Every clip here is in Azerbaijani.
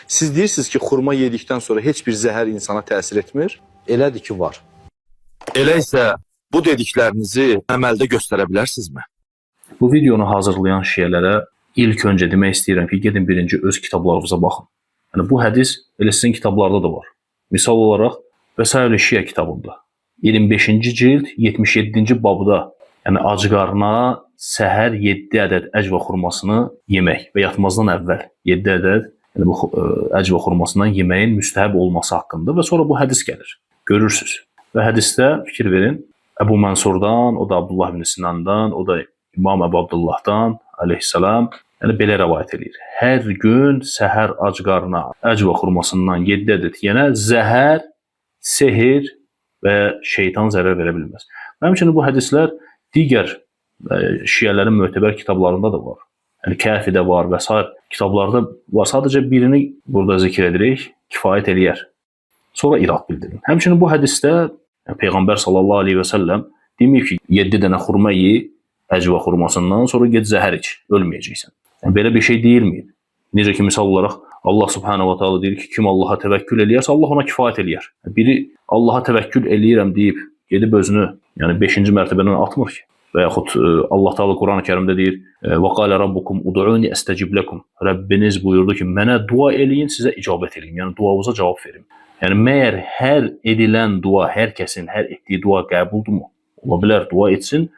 Siz deyirsiniz ki, xurma yedikdən sonra heç bir zəhər insana təsir etmir. Elədir ki, var. Elə isə bu dediklərinizi əməldə göstərə bilərsinizmi? Bu videonu hazırlayan şiələrə ilk öncə demək istəyirəm ki, gedin birinci öz kitablarınıza baxın. Yəni, bu hədis elə sizin kitablarda da var. Misal olaraq, Vəsail-i Şiə kitabında 25-ci cild 77-ci babda, yəni ac qarına səhər 7 ədəd əcvə xurmasını yemək və yatmazdan əvvəl 7 ədəd yəni bu əcvə xurmasından yeməyin müstəhəb olması haqqında və sonra bu hədis gəlir. Görürsünüz. Və hədisdə fikir verin, Əbu Mənsurdan, o da Abdullah ibn Sinandan, o da İmam Əbu Abdullahdan aleyhissalam, yəni belə rəvayət edir. Hər gün səhər ac qarına əcvə xurmasından 7 ədəd yenə zəhər, sehir və şeytan zərər verə bilməz. Həmçinin bu hədislər digər şiələrin mötəbər kitablarında da var. Yəni Kəfidə var və s. kitablarda var. Sadəcə birini burada zikr edirik, kifayət eləyər. Sonra irad bildirin. Həmçinin bu hədisdə Peyğəmbər sallallahu aleyhi və səlləm deməyib ki, 7 dənə xurma ye, əcvə xurmasından, sonra get zəhər iç, ölməyəcəksən. Yəni, belə bir şey deyilməyib. Necə ki, misal olaraq Allah subhanahu wa ta'ala deyir ki, kim Allaha təvəkkül eləyərsə, Allah ona kifayət eləyər. Biri Allaha təvəkkül eləyirəm deyib, gedib özünü 5-ci mərtəbədən atmır ki. Və yaxud Allah Teala Quran-ı Kərimdə deyir: "Və qala rabbukum ud'uni astecib lekum." Rəbbiniz buyurdu ki, mənə dua eləyin, sizə icabət eləyim. Yəni duanıza cavab verim. Yəni məyər hər edilən dua, hər kəsin hər etdiyi dua qəbuldurmu? Ola bilər dua etsin,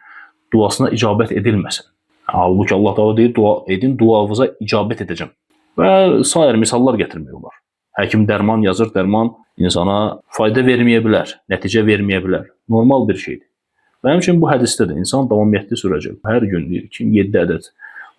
duasına icabət edilməsin. Halbuki Allah Teala deyir, dua edin, duanıza icabət edəcəm. Və sair misallar gətirmək olar. Həkim dərman yazır, dərman insana fayda verməyə bilər, nəticə verməyə bilər. Normal bir şeydir. Və həmçinin bu hədisdə də insan davamiyyətli sürəcək. Hər gün deyir, kim 7 ədəd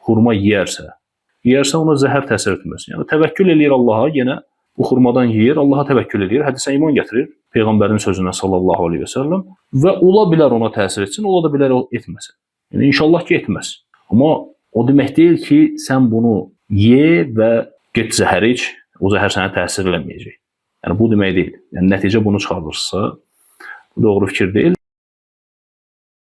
xurma yeyərsə ona zəhər təsir etməz. Yəni təvəkkül eləyir Allaha, yenə bu xurmadan yeyir, Allaha təvəkkül eləyir, hədisə iman gətirir, Peyğəmbərin sözünə sallallahu aleyhi və səlləm və ola bilər ona təsir etsin, ola da bilər etməsin. Yəni inşallah ki, etməz. Amma o demək deyil ki, sən bunu ye və get zəhər iç, o zəhər sənə təsir eləməyəcək. Yəni bu demək deyil. Yəni nəticə bunu çıxarırsa, bu doğru fikir deyil.